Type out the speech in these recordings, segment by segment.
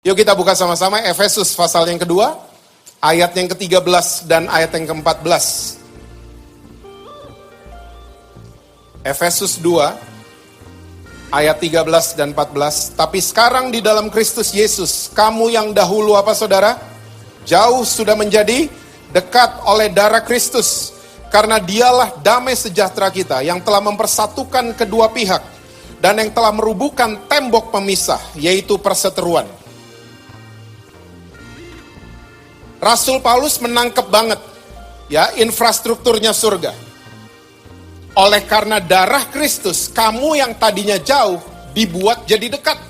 Yuk kita buka sama-sama Efesus pasal yang kedua, ayat yang ke-13 dan ayat yang ke-14. Efesus 2, ayat 13 dan 14. Tapi sekarang di dalam Kristus Yesus, kamu yang dahulu apa saudara? Jauh sudah menjadi dekat oleh darah Kristus. Karena dialah damai sejahtera kita yang telah mempersatukan kedua pihak dan yang telah merubuhkan tembok pemisah, yaitu perseteruan. Rasul Paulus menangkap banget ya infrastrukturnya surga. Oleh karena darah Kristus, kamu yang tadinya jauh dibuat jadi dekat.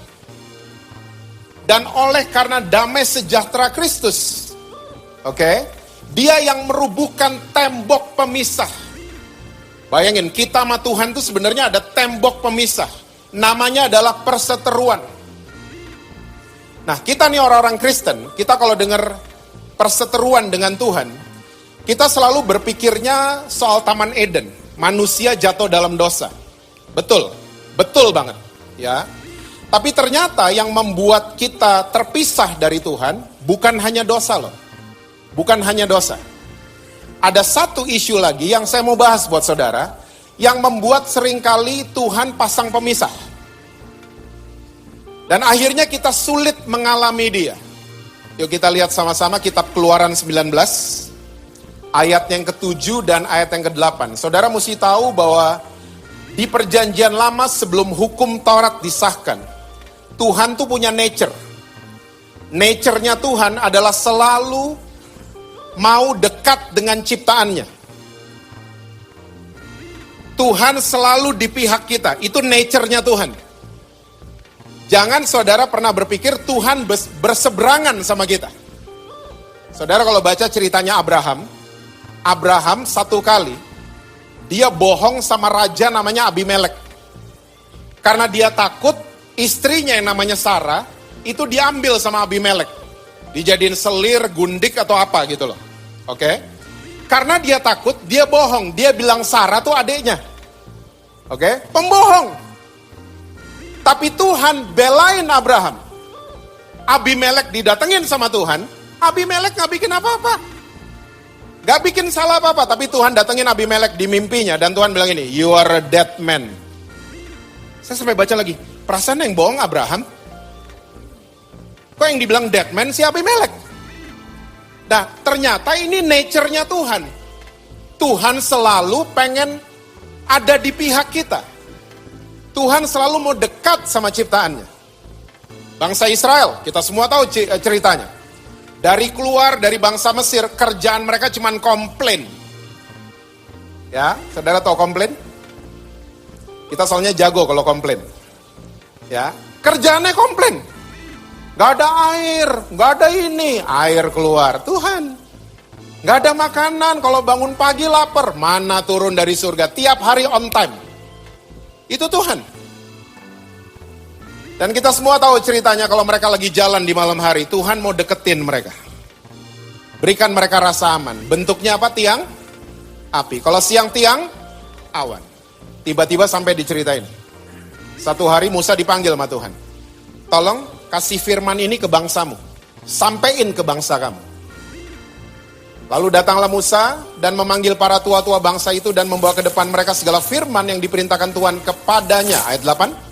Dan oleh karena damai sejahtera Kristus, dia yang merubuhkan tembok pemisah. Bayangin, kita sama Tuhan itu sebenarnya ada tembok pemisah. Namanya adalah perseteruan. Nah, kita nih orang-orang Kristen, kita kalau dengar perseteruan dengan Tuhan, kita selalu berpikirnya soal Taman Eden, manusia jatuh dalam dosa. Betul banget, ya. Tapi ternyata yang membuat kita terpisah dari Tuhan bukan hanya dosa loh, bukan hanya dosa. Ada satu isu lagi yang saya mau bahas buat saudara, yang membuat seringkali Tuhan pasang pemisah. Dan akhirnya kita sulit mengalami dia. Yuk kita lihat sama-sama kitab Keluaran 19, ayat yang ke-7 dan ayat yang ke-8. Saudara mesti tahu bahwa di perjanjian lama sebelum hukum Taurat disahkan, Tuhan tuh punya nature. Nature-nya Tuhan adalah selalu mau dekat dengan ciptaannya. Tuhan selalu di pihak kita, itu nature-nya Tuhan. Jangan saudara pernah berpikir Tuhan berseberangan sama kita. Saudara kalau baca ceritanya Abraham satu kali, dia bohong sama raja namanya Abimelek. Karena dia takut istrinya yang namanya Sarah, itu diambil sama Abimelek. Dijadiin selir, gundik atau apa gitu loh. Karena dia takut, dia bohong. Dia bilang Sarah tuh adiknya. Pembohong. Tapi Tuhan belain Abraham. Abimelek didatengin sama Tuhan. Abimelek gak bikin apa-apa. Gak bikin salah apa-apa. Tapi Tuhan datengin Abimelek di mimpinya. Dan Tuhan bilang ini, you are a dead man. Saya sampai baca lagi. Perasaan yang bohong Abraham. Kok yang dibilang dead man si Abimelek? Nah ternyata ini nature-nya Tuhan. Tuhan selalu pengen ada di pihak kita. Tuhan selalu mau dekat sama ciptaannya. Bangsa Israel, kita semua tahu ceritanya. Dari keluar dari bangsa Mesir, kerjaan mereka cuma komplain. Ya, saudara tahu komplain? Kita soalnya jago kalau komplain. Ya, kerjaannya komplain. Gak ada air, gak ada ini, air keluar. Tuhan. Gak ada makanan, kalau bangun pagi lapar, mana turun dari surga, tiap hari on time. Itu Tuhan. Dan kita semua tahu ceritanya kalau mereka lagi jalan di malam hari, Tuhan mau deketin mereka. Berikan mereka rasa aman. Bentuknya apa? Tiang api. Kalau siang tiang awan. Tiba-tiba sampai diceritain. Satu hari Musa dipanggil sama Tuhan. Tolong kasih firman ini ke bangsamu. Sampein ke bangsa kamu. Lalu datanglah Musa dan memanggil para tua-tua bangsa itu dan membawa ke depan mereka segala firman yang diperintahkan Tuhan kepadanya. Ayat 8.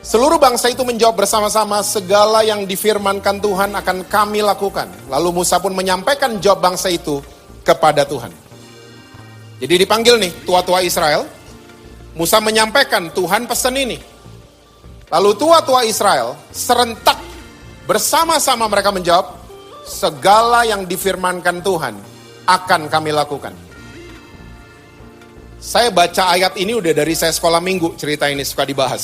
Seluruh bangsa itu menjawab bersama-sama, segala yang difirmankan Tuhan akan kami lakukan. Lalu Musa pun menyampaikan jawab bangsa itu kepada Tuhan. Jadi dipanggil nih tua-tua Israel. Musa menyampaikan Tuhan pesan ini. Lalu tua-tua Israel serentak bersama-sama mereka menjawab, segala yang difirmankan Tuhan akan kami lakukan. Saya baca ayat ini udah dari saya sekolah minggu, cerita ini suka dibahas.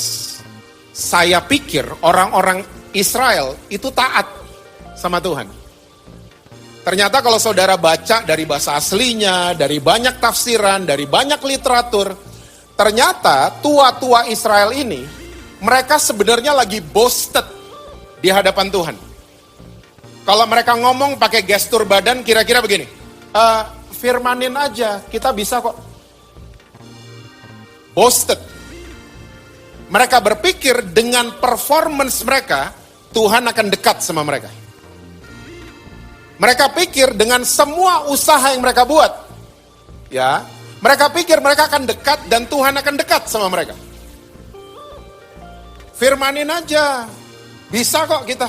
Saya pikir orang-orang Israel itu taat sama Tuhan. Ternyata kalau saudara baca dari bahasa aslinya, dari banyak tafsiran, dari banyak literatur, ternyata tua-tua Israel ini, mereka sebenarnya lagi boasted di hadapan Tuhan. Kalau mereka ngomong pakai gestur badan kira-kira begini. Firmanin aja, kita bisa kok. Boasted. Mereka berpikir dengan performance mereka, Tuhan akan dekat sama mereka. Mereka pikir dengan semua usaha yang mereka buat, ya, mereka pikir mereka akan dekat dan Tuhan akan dekat sama mereka. Firmanin aja, bisa kok kita,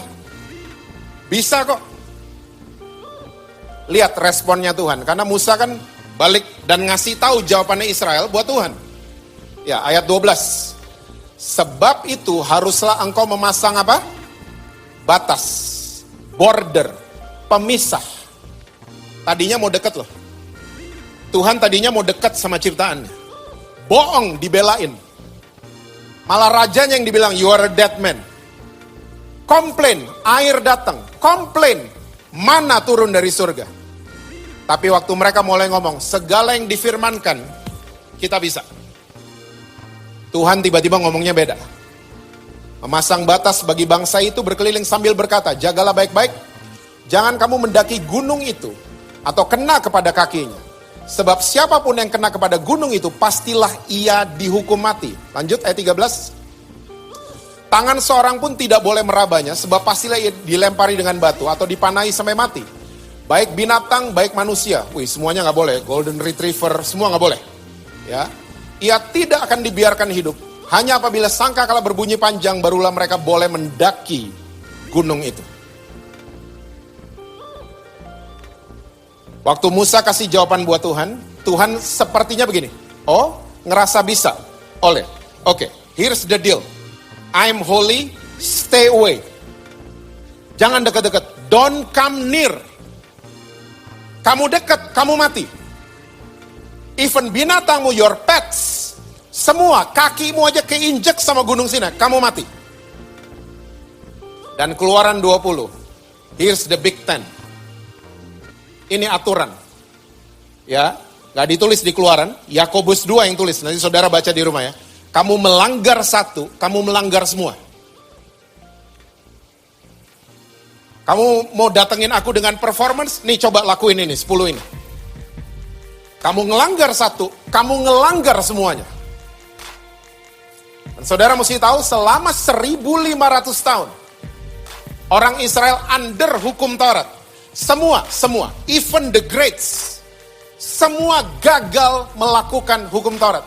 bisa kok. Lihat responnya Tuhan, karena Musa kan balik dan ngasih tahu jawabannya Israel buat Tuhan. Ya, ayat 12. Sebab itu haruslah engkau memasang apa? Batas, border, pemisah. Tadinya mau deket loh. Tuhan tadinya mau dekat sama ciptaannya. Bohong dibelain. Malah rajanya yang dibilang, you are a dead man. Komplain, air datang. Komplain, mana turun dari surga. Tapi waktu mereka mulai ngomong, segala yang difirmankan, kita bisa. Tuhan tiba-tiba ngomongnya beda. Memasang batas bagi bangsa itu berkeliling sambil berkata, jagalah baik-baik, jangan kamu mendaki gunung itu, atau kena kepada kakinya. Sebab siapapun yang kena kepada gunung itu, pastilah ia dihukum mati. Lanjut ayat 13. Tangan seorang pun tidak boleh merabanya, sebab pastilah ia dilempari dengan batu, atau dipanai sampai mati. Baik binatang, baik manusia. Wih, semuanya gak boleh. Golden Retriever, semua gak boleh. Ya, ia tidak akan dibiarkan hidup. Hanya apabila sangkakala berbunyi panjang, barulah mereka boleh mendaki gunung itu. Waktu Musa kasih jawaban buat Tuhan, Tuhan sepertinya begini. Oh, ngerasa bisa? Oleh. Oke, here's the deal. I'm holy, stay away. Jangan dekat-dekat. Don't come near. Kamu dekat, kamu mati. Even binatangmu, your pets, semua, kakimu aja keinjek sama gunung Sinai, kamu mati. Dan Keluaran 20, here's the big 10. Ini aturan. Ya, gak ditulis di Keluaran, Yakobus 2 yang tulis, nanti saudara baca di rumah ya. Kamu melanggar satu, kamu melanggar semua. Kamu mau datengin aku dengan performance, nih coba lakuin ini, 10 ini. Kamu ngelanggar satu, kamu ngelanggar semuanya. Dan saudara mesti tahu, selama 1500 tahun, orang Israel under hukum Taurat. Semua, even the greats, semua gagal melakukan hukum Taurat.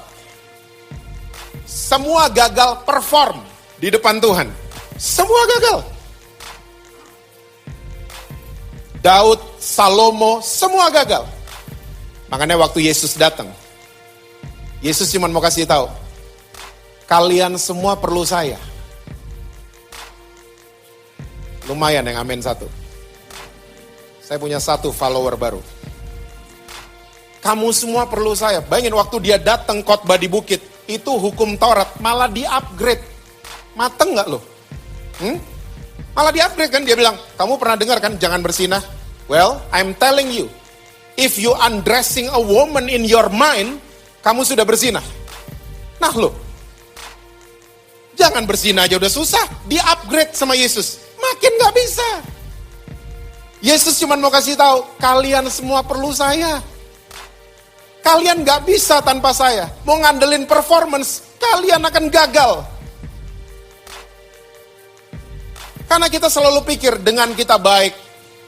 Semua gagal perform di depan Tuhan. Semua gagal. Daud, Salomo, semua gagal. Makanya waktu Yesus datang, Yesus cuma mau kasih tahu, kalian semua perlu saya. Lumayan yang amin satu. Saya punya satu follower baru. Kamu semua perlu saya. Bayangin waktu dia datang khotbah di bukit, itu hukum Taurat malah di-upgrade. Mateng gak lo? Malah di-upgrade kan, dia bilang, kamu pernah dengar kan jangan bersinah? Well, I'm telling you, if you undressing a woman in your mind, kamu sudah bersinah. Nah lo, jangan bersinah aja udah susah, di-upgrade sama Yesus, makin gak bisa. Yesus cuma mau kasih tahu, kalian semua perlu saya. Kalian gak bisa tanpa saya. Mau ngandelin performance, kalian akan gagal. Karena kita selalu pikir dengan kita baik,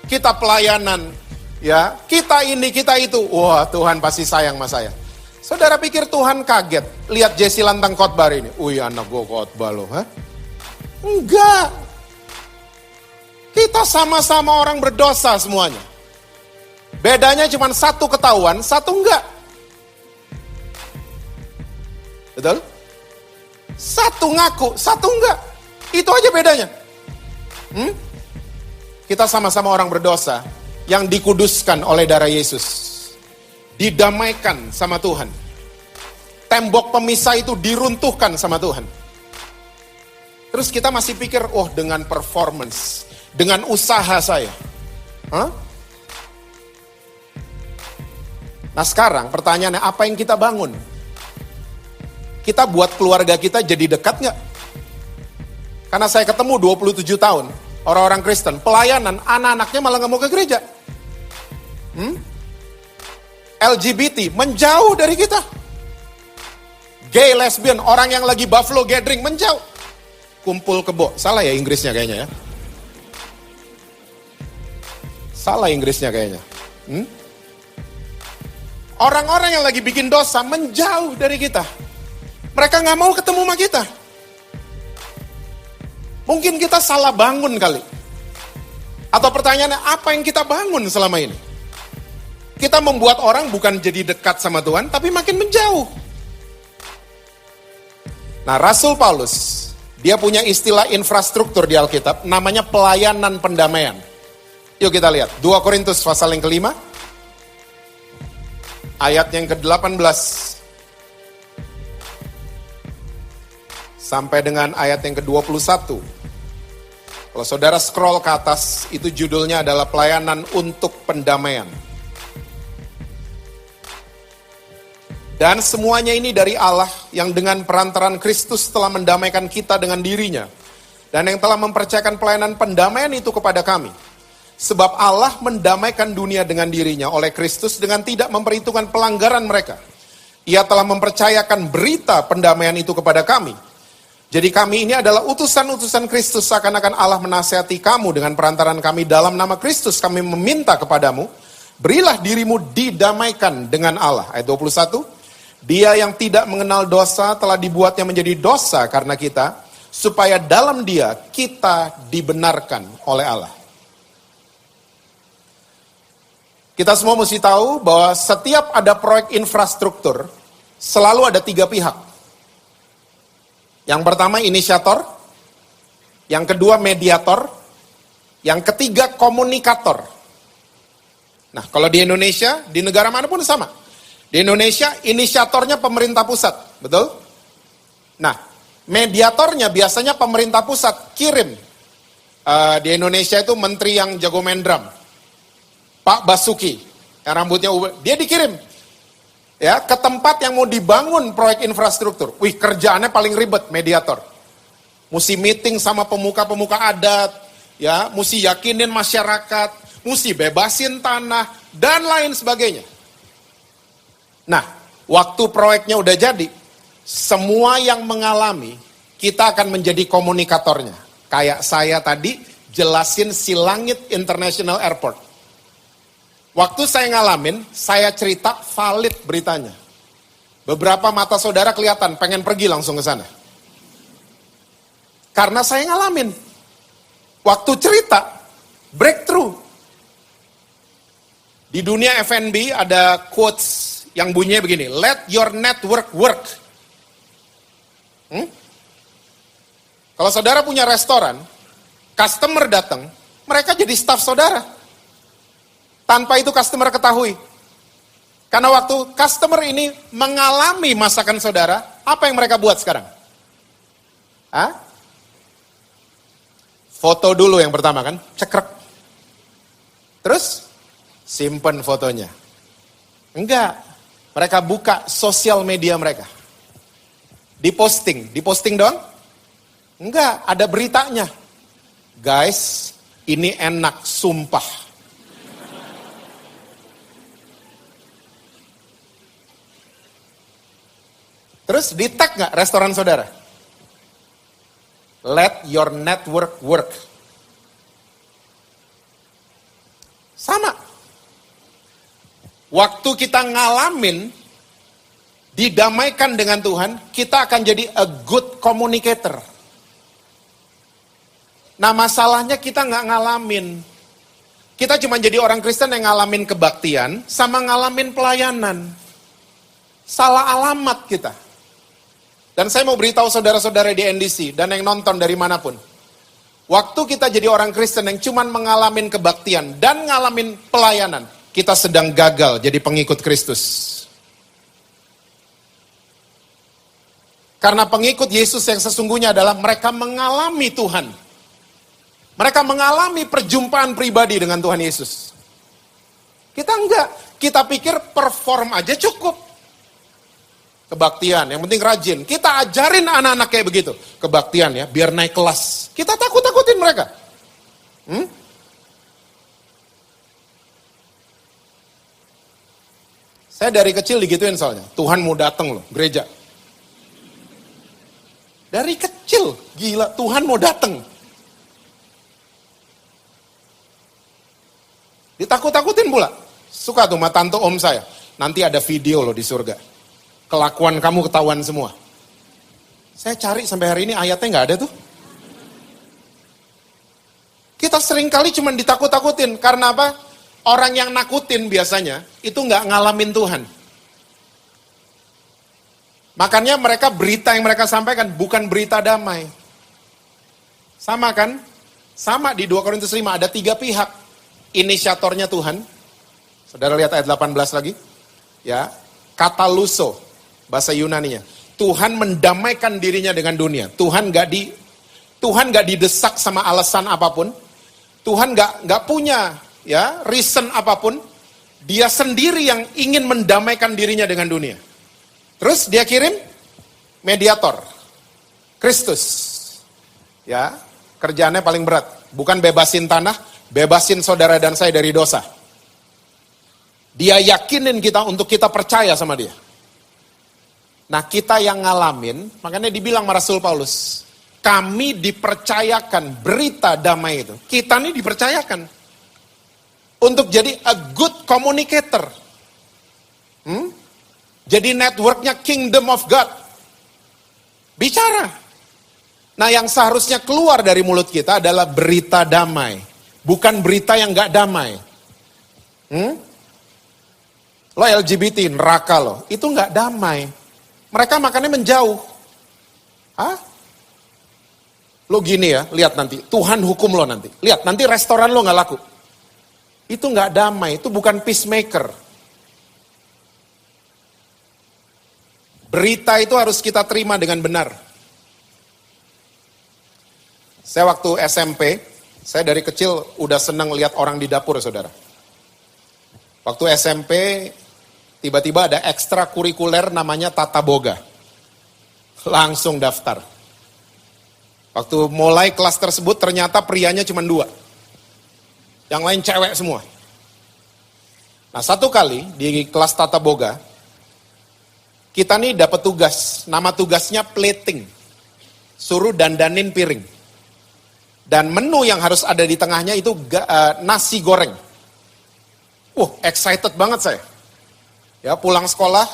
kita pelayanan, ya, kita ini, kita itu. Wah, Tuhan pasti sayang sama saya. Saudara pikir Tuhan kaget lihat Jesse Lantang khotbah ini. Wih, anak gue khotbah loh, ha? Enggak. Kita sama-sama orang berdosa semuanya. Bedanya cuma satu ketahuan, satu enggak. Betul? Satu ngaku, satu enggak. Itu aja bedanya. Kita sama-sama orang berdosa yang dikuduskan oleh darah Yesus. Didamaikan sama Tuhan. Tembok pemisah itu diruntuhkan sama Tuhan. Terus kita masih pikir, oh dengan performance, dengan usaha saya. Nah sekarang pertanyaannya, apa yang kita bangun? Kita buat keluarga kita jadi dekat gak? Karena saya ketemu 27 tahun, orang-orang Kristen, pelayanan, anak-anaknya malah gak mau ke gereja. LGBT, menjauh dari kita. Gay, lesbian, orang yang lagi Buffalo Gathering, menjauh. Kumpul kebo, salah ya Inggrisnya kayaknya ya. Salah Inggrisnya kayaknya. Orang-orang yang lagi bikin dosa menjauh dari kita. Mereka nggak mau ketemu sama kita. Mungkin kita salah bangun kali. Atau pertanyaannya, apa yang kita bangun selama ini? Kita membuat orang bukan jadi dekat sama Tuhan, tapi makin menjauh. Nah, Rasul Paulus, dia punya istilah infrastruktur di Alkitab, namanya pelayanan pendamaian. Yuk kita lihat, 2 Korintus pasal yang kelima, ayat yang ke-18, sampai dengan ayat yang ke-21. Kalau saudara scroll ke atas, itu judulnya adalah pelayanan untuk pendamaian. Dan semuanya ini dari Allah yang dengan perantaran Kristus telah mendamaikan kita dengan dirinya. Dan yang telah mempercayakan pelayanan pendamaian itu kepada kami. Sebab Allah mendamaikan dunia dengan dirinya oleh Kristus dengan tidak memperhitungkan pelanggaran mereka. Ia telah mempercayakan berita pendamaian itu kepada kami. Jadi kami ini adalah utusan-utusan Kristus, seakan-akan Allah menasihati kamu dengan perantaran kami dalam nama Kristus. Kami meminta kepadamu, berilah dirimu didamaikan dengan Allah. Ayat 21, Dia yang tidak mengenal dosa telah dibuatnya menjadi dosa karena kita, supaya dalam Dia kita dibenarkan oleh Allah. Kita semua mesti tahu bahwa setiap ada proyek infrastruktur, selalu ada 3 pihak. Yang pertama inisiator, yang kedua mediator, yang ketiga komunikator. Nah, kalau di Indonesia, di negara manapun sama. Di Indonesia, inisiatornya pemerintah pusat, betul? Nah, mediatornya biasanya pemerintah pusat kirim. Di Indonesia itu menteri yang jago main drum, Pak Basuki, yang rambutnya dia dikirim. Ya, ke tempat yang mau dibangun proyek infrastruktur. Wih, kerjaannya paling ribet, mediator. Mesti meeting sama pemuka-pemuka adat, ya, mesti yakinin masyarakat, mesti bebasin tanah, dan lain sebagainya. Nah, waktu proyeknya udah jadi, semua yang mengalami, kita akan menjadi komunikatornya. Kayak saya tadi, jelasin Silangit International Airport. Waktu saya ngalamin, saya cerita valid beritanya. Beberapa mata saudara kelihatan, pengen pergi langsung ke sana. Karena saya ngalamin. Waktu cerita, breakthrough. Di dunia F&B ada quotes yang bunyinya begini, let your network work. Kalau saudara punya restoran, customer datang, mereka jadi staff saudara. Tanpa itu customer ketahui. Karena waktu customer ini mengalami masakan saudara, apa yang mereka buat sekarang? Foto dulu yang pertama kan, cekrek. Terus, simpen fotonya. Enggak, mereka buka sosial media mereka. Diposting doang? Enggak, ada beritanya. Guys, ini enak, sumpah. Terus di tag nggak restoran saudara? Let your network work. Sama. Waktu kita ngalamin, didamaikan dengan Tuhan, kita akan jadi a good communicator. Nah, masalahnya kita nggak ngalamin. Kita cuma jadi orang Kristen yang ngalamin kebaktian, sama ngalamin pelayanan. Salah alamat kita. Dan saya mau beritahu saudara-saudara di NDC dan yang nonton dari manapun. Waktu kita jadi orang Kristen yang cuma mengalami kebaktian dan ngalamin pelayanan, kita sedang gagal jadi pengikut Kristus. Karena pengikut Yesus yang sesungguhnya adalah mereka mengalami Tuhan. Mereka mengalami perjumpaan pribadi dengan Tuhan Yesus. Kita enggak, kita pikir perform aja cukup. Kebaktian, yang penting rajin. Kita ajarin anak-anak kayak begitu. Kebaktian ya, biar naik kelas. Kita takut-takutin mereka. Saya dari kecil digituin soalnya. Tuhan mau datang loh, gereja. Dari kecil, gila, Tuhan mau datang. Ditakut-takutin pula. Suka tuh sama tante om saya. Nanti ada video loh di surga. Kelakuan kamu ketahuan semua. Saya cari sampai hari ini ayatnya nggak ada tuh. Kita sering kali cuma ditakut-takutin. Karena apa? Orang yang nakutin biasanya itu nggak ngalamin Tuhan. Makanya mereka berita yang mereka sampaikan bukan berita damai. Sama kan? Sama di 2 Korintus 5 ada 3 pihak. Inisiatornya Tuhan. Saudara lihat ayat 18 lagi. Ya, kataluso bahasa Yunaninya. Tuhan mendamaikan dirinya dengan dunia. Tuhan gak didesak sama alasan apapun. Tuhan gak punya ya reason apapun. Dia sendiri yang ingin mendamaikan dirinya dengan dunia. Terus dia kirim mediator, Kristus. Ya, kerjaannya paling berat. Bukan bebasin tanah, bebasin saudara dan saya dari dosa. Dia yakinin kita untuk kita percaya sama dia. Nah kita yang ngalamin, makanya dibilang sama Rasul Paulus, kami dipercayakan berita damai itu. Kita nih dipercayakan untuk jadi a good communicator. Jadi networknya Kingdom of God. Bicara. Nah yang seharusnya keluar dari mulut kita adalah berita damai. Bukan berita yang gak damai. Lo LGBT, neraka lo. Itu gak damai. Mereka makannya menjauh. Hah? Lo gini ya, lihat nanti. Tuhan hukum lo nanti. Lihat, nanti restoran lo gak laku. Itu gak damai, itu bukan peacemaker. Berita itu harus kita terima dengan benar. Saya waktu SMP, saya dari kecil udah senang lihat orang di dapur, saudara. Waktu SMP, tiba-tiba ada ekstrakurikuler namanya Tata Boga. Langsung daftar. Waktu mulai kelas tersebut, ternyata prianya cuma 2. Yang lain cewek semua. Nah satu kali di kelas Tata Boga, kita nih dapat tugas, nama tugasnya plating. Suruh dandanin piring. Dan menu yang harus ada di tengahnya itu nasi goreng. Excited banget saya. Ya pulang sekolah,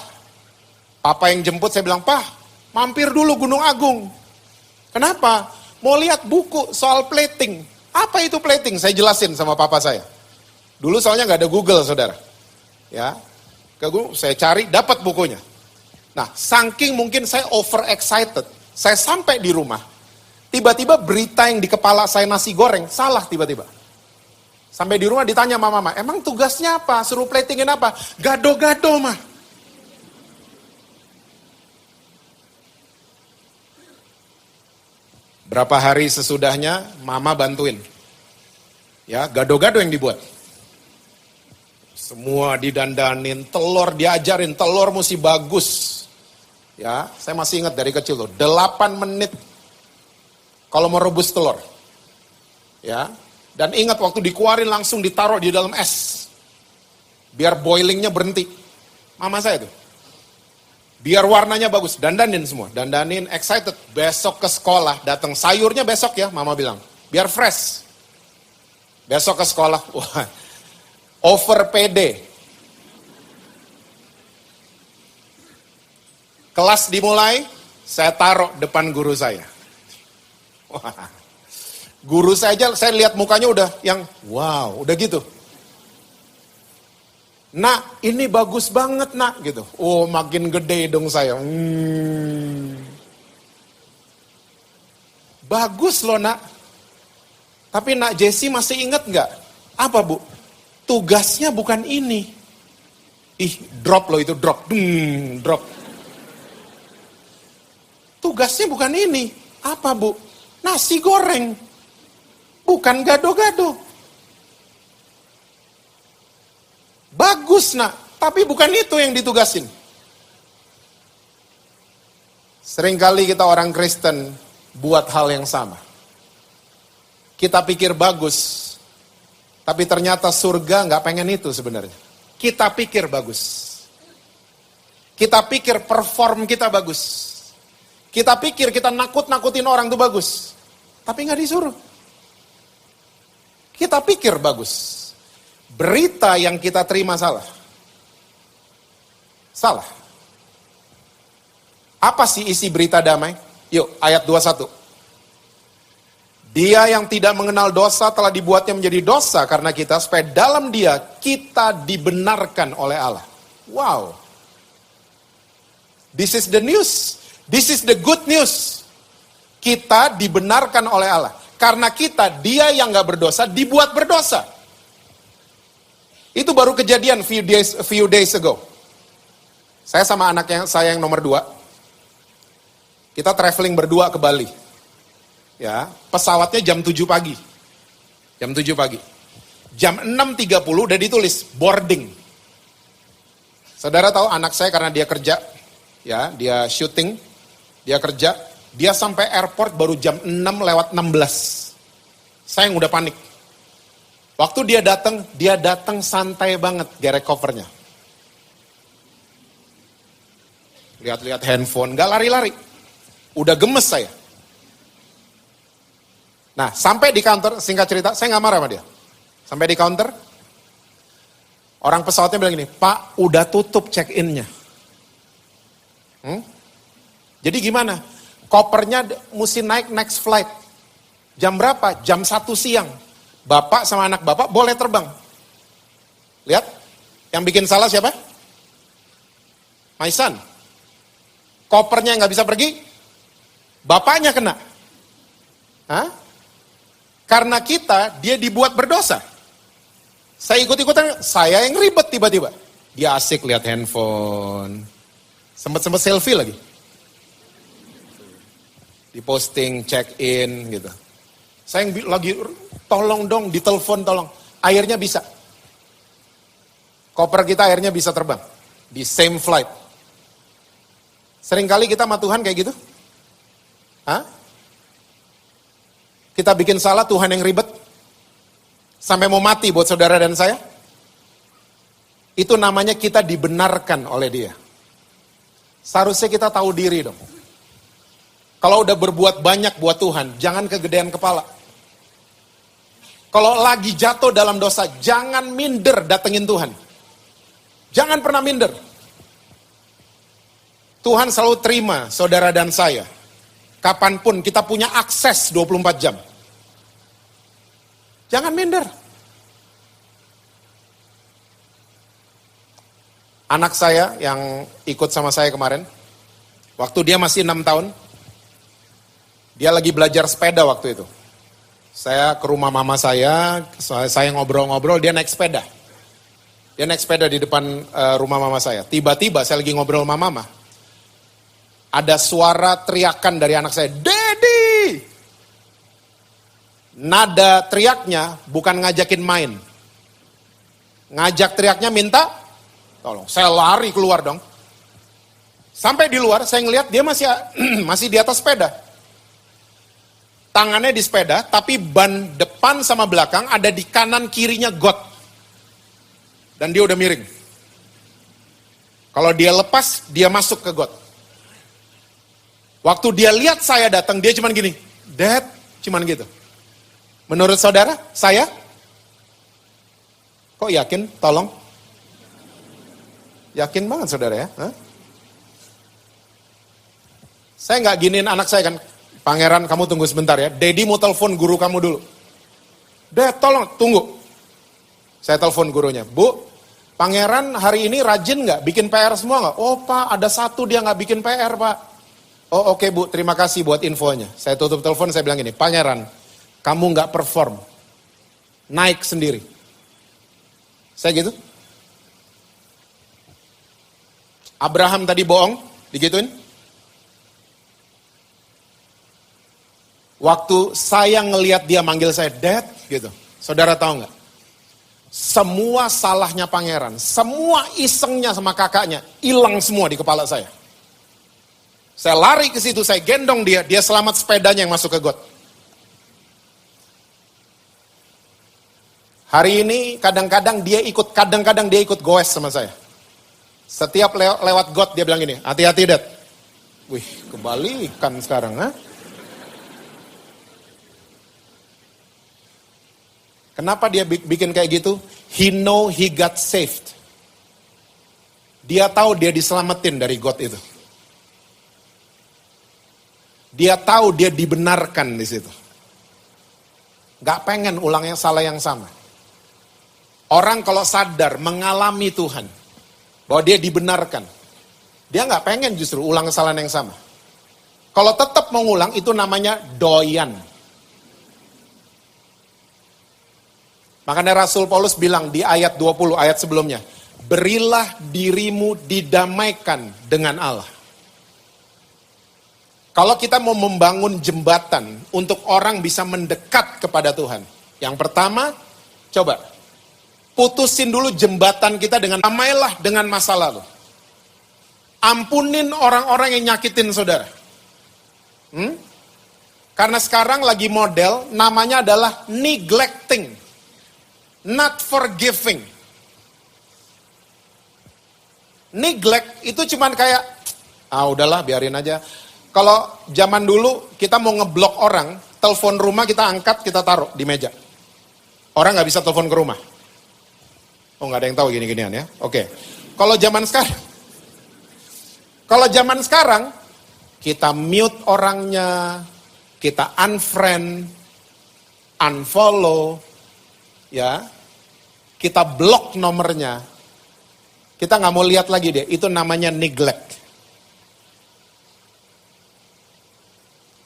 papa yang jemput saya bilang, "Pak, mampir dulu Gunung Agung." Kenapa? Mau lihat buku soal plating. Apa itu plating? Saya jelasin sama papa saya. Dulu soalnya nggak ada Google, saudara. Ya, saya cari, dapat bukunya. Nah, saking mungkin saya overexcited, saya sampai di rumah, tiba-tiba berita yang di kepala saya nasi goreng, salah tiba-tiba. Sampai di rumah ditanya sama mama, emang tugasnya apa? Suruh platingin apa? Gado-gado mah. Berapa hari sesudahnya, mama bantuin. Ya, gado-gado yang dibuat. Semua didandanin, telur diajarin, telur mesti bagus. Ya, saya masih ingat dari kecil tuh, 8 menit kalau mau rebus telur. Ya, dan ingat waktu dikeluarin langsung ditaruh di dalam es. Biar boilingnya berhenti. Mama saya tuh. Biar warnanya bagus, dandanin semua. Dandanin, excited. Besok ke sekolah, datang sayurnya besok ya, mama bilang. Biar fresh. Besok ke sekolah, wah, over pede. Kelas dimulai, saya taruh depan guru saya. Wah, guru saya aja, saya lihat mukanya udah yang, wow, udah gitu. Nak, ini bagus banget nak, gitu. Oh, makin gede dong saya. Bagus loh nak. Tapi nak Jessie masih ingat nggak? Apa bu? Tugasnya bukan ini. Ih, drop loh itu, drop. Drop. Tugasnya bukan ini. Apa bu? Nasi goreng. Bukan gado-gado. Bagus nak, tapi bukan itu yang ditugasin. Seringkali kita orang Kristen buat hal yang sama. Kita pikir bagus, tapi ternyata surga nggak pengen itu sebenarnya. Kita pikir bagus. Kita pikir perform kita bagus. Kita pikir kita nakut-nakutin orang itu bagus. Tapi nggak disuruh. Kita pikir bagus. Berita yang kita terima salah. Salah. Apa sih isi berita damai? Yuk, ayat 21. Dia yang tidak mengenal dosa telah dibuatnya menjadi dosa karena kita, supaya dalam dia kita dibenarkan oleh Allah. Wow. This is the news. This is the good news. Kita dibenarkan oleh Allah. Karena kita, dia yang gak berdosa, dibuat berdosa. Itu baru kejadian few days ago. Saya sama anak saya yang nomor 2. Kita traveling berdua ke Bali. Ya, pesawatnya jam 7 pagi. Jam 7 pagi. Jam 6.30 udah ditulis boarding. Saudara tahu anak saya karena dia kerja, ya, dia syuting, dia kerja, dia sampai airport baru jam 6:16. Saya yang udah panik. Waktu dia datang santai banget, gerek covernya. Lihat-lihat handphone, gak lari-lari. Udah gemes saya. Nah, sampai di counter, singkat cerita, saya gak marah sama dia. Sampai di counter, orang pesawatnya bilang gini, Pak, udah tutup check-in-nya. Jadi gimana? Kopernya mesti naik next flight. Jam berapa? Jam 1 siang. Bapak sama anak bapak boleh terbang. Lihat, yang bikin salah siapa? My son. Kopernya nggak bisa pergi, bapaknya kena. Hah? Karena kita, dia dibuat berdosa. Saya ikut-ikutan, saya yang ribet tiba-tiba. Dia asik lihat handphone. Sempet selfie lagi. Diposting, check in gitu. Saya yang lagi, tolong dong, ditelepon tolong. Akhirnya bisa. Koper kita akhirnya bisa terbang. Di same flight. Seringkali kita sama Tuhan kayak gitu. Hah? Kita bikin salah, Tuhan yang ribet. Sampai mau mati buat saudara dan saya. Itu namanya kita dibenarkan oleh dia. Seharusnya kita tahu diri dong. Kalau udah berbuat banyak buat Tuhan, jangan kegedean kepala. Kalau lagi jatuh dalam dosa, jangan minder datengin Tuhan. Jangan pernah minder. Tuhan selalu terima saudara dan saya. Kapanpun kita punya akses 24 jam. Jangan minder. Anak saya yang ikut sama saya kemarin, waktu dia masih 6 tahun, dia lagi belajar sepeda waktu itu. Saya ke rumah mama saya ngobrol-ngobrol, dia naik sepeda. Dia naik sepeda di depan rumah mama saya. Tiba-tiba saya lagi ngobrol sama mama. Ada suara teriakan dari anak saya, Daddy! Nada teriaknya bukan ngajakin main. Ngajak teriaknya minta tolong. Saya lari keluar dong. Sampai di luar saya ngeliat dia masih di atas sepeda. Tangannya di sepeda, tapi ban depan sama belakang ada di kanan kirinya got. Dan dia udah miring. Kalau dia lepas, dia masuk ke got. Waktu dia lihat saya datang, dia cuman gini, Dad, cuman gitu. Menurut saudara, saya? Kok yakin? Tolong. Yakin banget saudara ya? Hah? Saya nggak giniin anak saya kan, Pangeran kamu tunggu sebentar ya, Daddy mau telepon guru kamu dulu. Dad tolong, tunggu. Saya telepon gurunya, Bu, Pangeran hari ini rajin nggak? Bikin PR semua nggak? Oh Pak, ada satu dia nggak bikin PR Pak. Oh oke Bu, terima kasih buat infonya. Saya tutup telepon, saya bilang gini, Pangeran, kamu nggak perform, naik sendiri. Saya gitu. Abraham tadi bohong, digituin. Waktu saya ngelihat dia manggil saya Dad, gitu. Saudara tahu nggak? Semua salahnya Pangeran, semua isengnya sama kakaknya, hilang semua di kepala saya. Saya lari ke situ, saya gendong dia selamat sepedanya yang masuk ke got. Hari ini kadang-kadang dia ikut goes sama saya. Setiap lewat got dia bilang gini, hati-hati Dad. Wih, kebalikan sekarang, ha? Kenapa dia bikin kayak gitu? He know he got saved. Dia tahu dia diselamatin dari God itu. Dia tahu dia dibenarkan di situ. Gak pengen ulang yang salah yang sama. Orang kalau sadar mengalami Tuhan, bahwa dia dibenarkan, dia gak pengen justru ulang kesalahan yang sama. Kalau tetap mengulang itu namanya doyan. Makanya Rasul Paulus bilang di ayat 20, ayat sebelumnya, berilah dirimu didamaikan dengan Allah. Kalau kita mau membangun jembatan untuk orang bisa mendekat kepada Tuhan. Yang pertama, coba putusin dulu jembatan kita dengan damailah dengan masa lalu. Ampunin orang-orang yang nyakitin saudara. Karena sekarang lagi model namanya adalah neglecting, not forgiving. Neglect itu cuman kayak, udahlah biarin aja. Kalau zaman dulu kita mau ngeblok orang, telepon rumah kita angkat, kita taruh di meja. Orang gak bisa telepon ke rumah. Oh gak ada yang tahu gini-ginian ya. Oke. Kalau zaman sekarang, kita mute orangnya, kita unfriend, unfollow, ya, kita blok nomornya, kita gak mau lihat lagi deh, itu namanya neglect.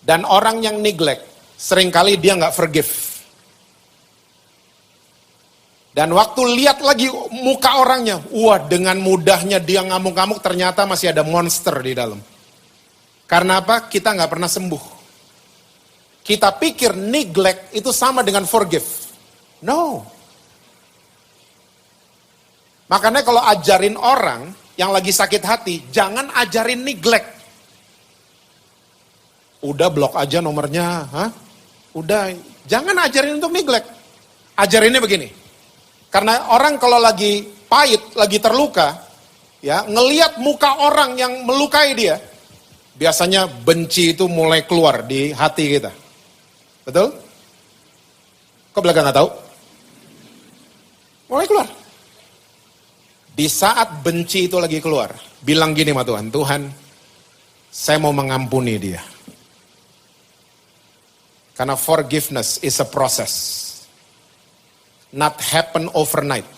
Dan orang yang neglect, seringkali dia gak forgive. Dan waktu lihat lagi muka orangnya, wah dengan mudahnya dia ngamuk-ngamuk, ternyata masih ada monster di dalam. Karena apa? Kita gak pernah sembuh. Kita pikir neglect itu sama dengan forgive. No. Makanya kalau ajarin orang yang lagi sakit hati, jangan ajarin neglect. Udah blok aja nomornya, Udah, jangan ajarin untuk neglect. Ajarinnya begini. Karena orang kalau lagi pahit, lagi terluka, ya, ngelihat muka orang yang melukai dia, biasanya benci itu mulai keluar di hati kita. Betul? Kok belakang nggak tahu? Mulai keluar. Di saat benci itu lagi keluar, bilang gini sama Tuhan, Tuhan, saya mau mengampuni dia. Karena forgiveness is a process. Not happen overnight.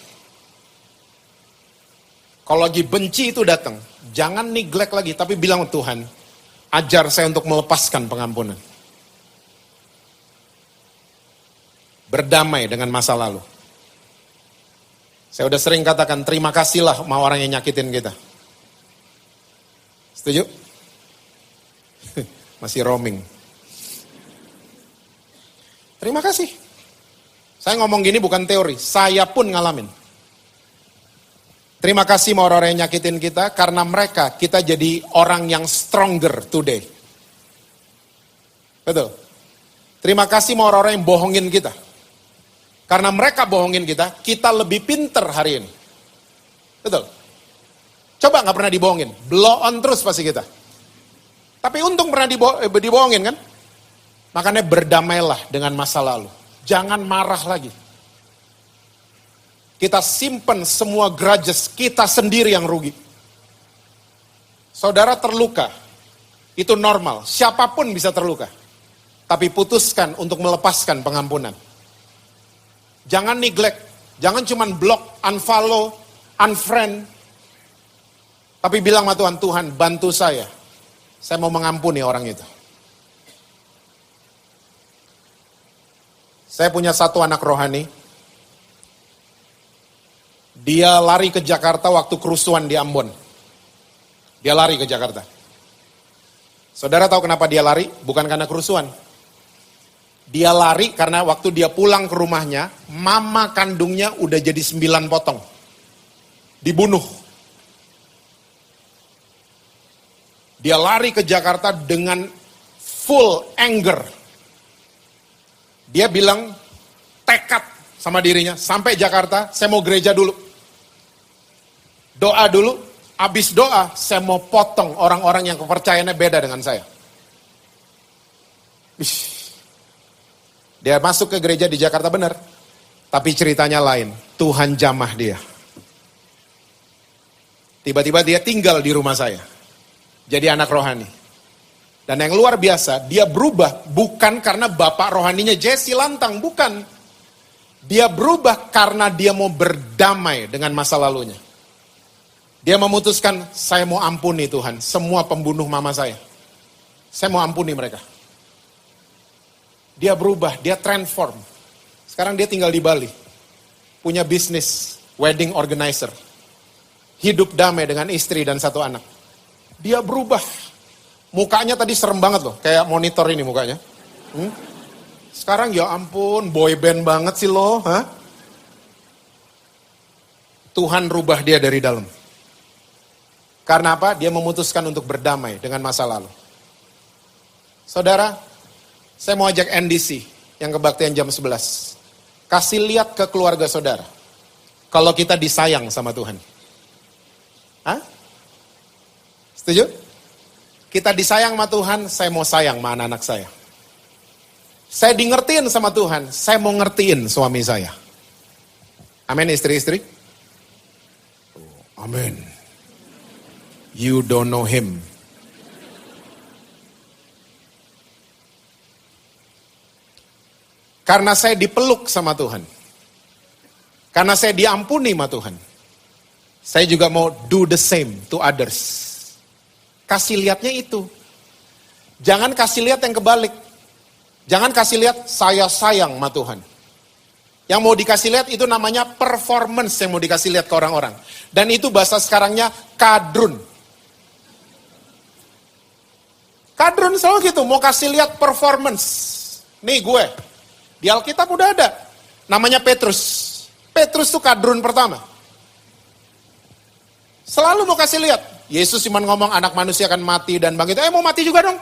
Kalau lagi benci itu datang, jangan neglect lagi, tapi bilang Tuhan, ajar saya untuk melepaskan pengampunan. Berdamai dengan masa lalu. Saya udah sering katakan, terima kasihlah sama orang yang nyakitin kita. Setuju? Masih roaming. Terima kasih. Saya ngomong gini bukan teori, saya pun ngalamin. Terima kasih sama orang-orang yang nyakitin kita, karena mereka kita jadi orang yang stronger today. Betul. Terima kasih sama orang-orang yang bohongin kita. Karena mereka bohongin kita lebih pinter hari ini. Betul. Coba gak pernah dibohongin, blow on terus pasti kita. Tapi untung pernah dibohongin kan? Makanya berdamailah dengan masa lalu. Jangan marah lagi. Kita simpen semua grudges, kita sendiri yang rugi. Saudara terluka, itu normal. Siapapun bisa terluka. Tapi putuskan untuk melepaskan pengampunan. Jangan neglect. Jangan cuman block, unfollow, unfriend. Tapi bilang sama Tuhan, Tuhan bantu saya. Saya mau mengampuni orang itu. Saya punya satu anak rohani. Dia lari ke Jakarta waktu kerusuhan di Ambon. Dia lari ke Jakarta. Saudara tahu kenapa dia lari? Bukan karena kerusuhan. Dia lari karena waktu dia pulang ke rumahnya, mama kandungnya udah jadi 9 potong. Dibunuh. Dia lari ke Jakarta dengan full anger. Dia bilang tekad sama dirinya, sampai Jakarta saya mau gereja dulu. Doa dulu, habis doa saya mau potong orang-orang yang kepercayaannya beda dengan saya. Dia masuk ke gereja di Jakarta benar, tapi ceritanya lain. Tuhan jamah dia. Tiba-tiba dia tinggal di rumah saya. Jadi anak rohani. Dan yang luar biasa, dia berubah bukan karena bapak rohaninya Jesse lantang, bukan. Dia berubah karena dia mau berdamai dengan masa lalunya. Dia memutuskan, saya mau ampuni Tuhan, semua pembunuh mama saya. Saya mau ampuni mereka. Dia berubah, dia transform. Sekarang dia tinggal di Bali. Punya bisnis, wedding organizer. Hidup damai dengan istri dan 1 anak. Dia berubah. Mukanya tadi serem banget loh, kayak monitor ini mukanya. Sekarang ya ampun, boy band banget sih lo. Tuhan rubah dia dari dalam. Karena apa? Dia memutuskan untuk berdamai dengan masa lalu. Saudara, saya mau ajak NDC yang kebaktian jam 11. Kasih lihat ke keluarga saudara. Kalau kita disayang sama Tuhan. Setuju? Kita disayang sama Tuhan, saya mau sayang sama anak-anak saya. Saya di ngertiin sama Tuhan, saya mau ngertiin suami saya. Amin istri-istri? Amin. You don't know him. Karena saya dipeluk sama Tuhan. Karena saya diampuni sama Tuhan. Saya juga mau do the same to others. Kasih lihatnya itu. Jangan kasih lihat yang kebalik. Jangan kasih lihat saya sayang sama Tuhan. Yang mau dikasih lihat itu namanya performance yang mau dikasih lihat ke orang-orang. Dan itu bahasa sekarangnya kadrun. Kadrun selalu gitu, mau kasih lihat performance. Nih gue, di Alkitab udah ada. Namanya Petrus. Petrus tuh kadrun pertama. Selalu mau kasih lihat. Yesus cuma ngomong anak manusia akan mati dan bangkit. Mau mati juga dong.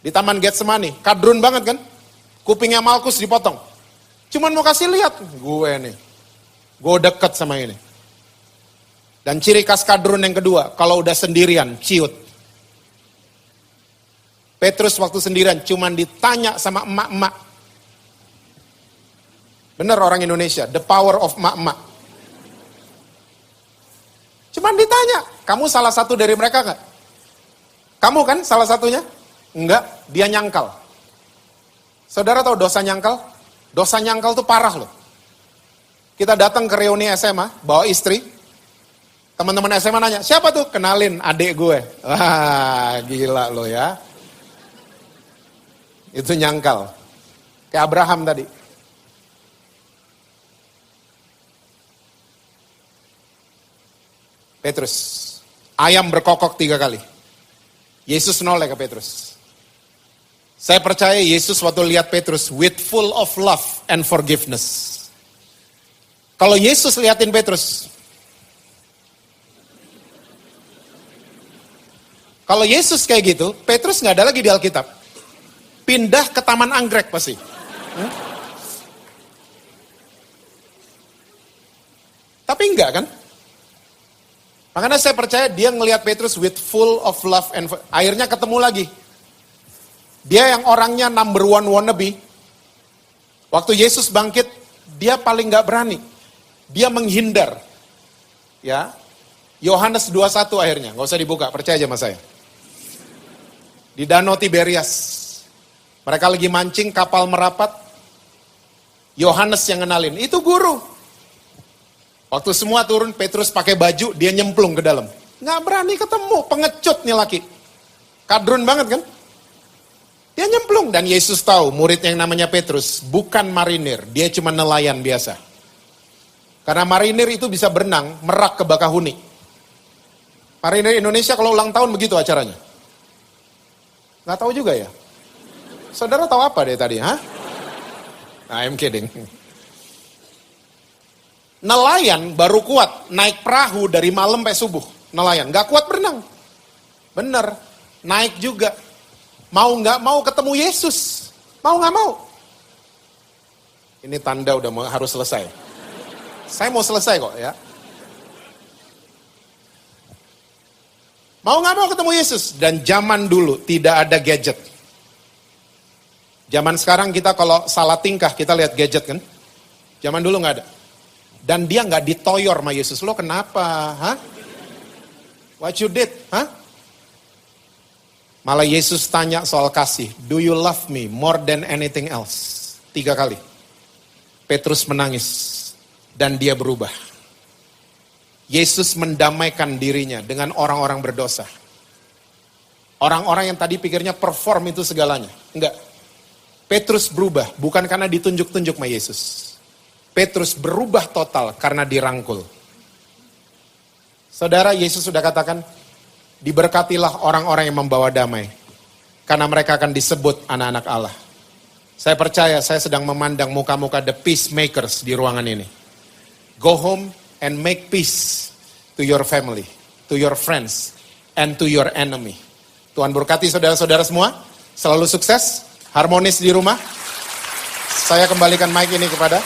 Di Taman Getsemani, kadrun banget kan. Kupingnya Malkus dipotong. Cuman mau kasih lihat, gue nih. Gue deket sama ini. Dan ciri khas kadrun yang kedua, kalau udah sendirian, ciut. Petrus waktu sendirian, cuman ditanya sama emak-emak. Bener orang Indonesia, the power of emak-emak. Cuman ditanya, kamu salah satu dari mereka gak? Kamu kan salah satunya? Enggak, dia nyangkal. Saudara tahu dosa nyangkal? Dosa nyangkal tuh parah loh. Kita datang ke reuni SMA, bawa istri. Teman-teman SMA nanya, siapa tuh? Kenalin adik gue. Wah, gila lo ya. Itu nyangkal. Kayak Abraham tadi. Petrus, ayam berkokok 3 kali. Yesus noleh ke Petrus. Saya percaya Yesus waktu lihat Petrus with full of love and forgiveness. Kalau Yesus liatin Petrus, kalau Yesus kayak gitu, Petrus gak ada lagi di Alkitab. Pindah ke Taman Anggrek pasti. Tapi enggak kan? Makanya saya percaya dia ngelihat Petrus with full of love and akhirnya ketemu lagi. Dia yang orangnya number 1 wannabe. Waktu Yesus bangkit, dia paling gak berani. Dia menghindar. Ya. Yohanes 21 akhirnya, gak usah dibuka, percaya aja sama saya. Di Danau Tiberias. Mereka lagi mancing, kapal merapat. Yohanes yang ngenalin, itu guru. Waktu semua turun, Petrus pakai baju, dia nyemplung ke dalam. Nggak berani ketemu, pengecut nih laki. Kadrun banget kan? Dia nyemplung, dan Yesus tahu murid yang namanya Petrus bukan marinir, dia cuma nelayan biasa. Karena marinir itu bisa berenang, merak ke Bakahuni. Marinir Indonesia kalau ulang tahun begitu acaranya. Nggak tahu juga ya? Saudara tahu apa deh tadi, ha? Nah, I'm kidding. Nelayan baru kuat naik perahu dari malam sampai subuh. Nelayan gak kuat berenang. Bener, naik juga. Mau gak mau ketemu Yesus. Mau gak mau. Ini tanda udah harus selesai. Saya mau selesai kok ya. Mau gak mau ketemu Yesus. Dan zaman dulu tidak ada gadget. Zaman sekarang kita kalau salah tingkah kita lihat gadget kan. Zaman dulu nggak ada. Dan dia nggak ditoyor sama Yesus. Lo kenapa? Hah? What you did? Hah? Malah Yesus tanya soal kasih. Do you love me more than anything else? 3 kali. Petrus menangis. Dan dia berubah. Yesus mendamaikan dirinya dengan orang-orang berdosa. Orang-orang yang tadi pikirnya perform itu segalanya. Enggak. Petrus berubah bukan karena ditunjuk-tunjuk sama Yesus. Petrus berubah total karena dirangkul. Saudara, Yesus sudah katakan, diberkatilah orang-orang yang membawa damai. Karena mereka akan disebut anak-anak Allah. Saya percaya saya sedang memandang muka-muka the peacemakers di ruangan ini. Go home and make peace to your family, to your friends, and to your enemy. Tuhan berkati saudara-saudara semua. Selalu sukses, harmonis di rumah. Saya kembalikan mic ini kepada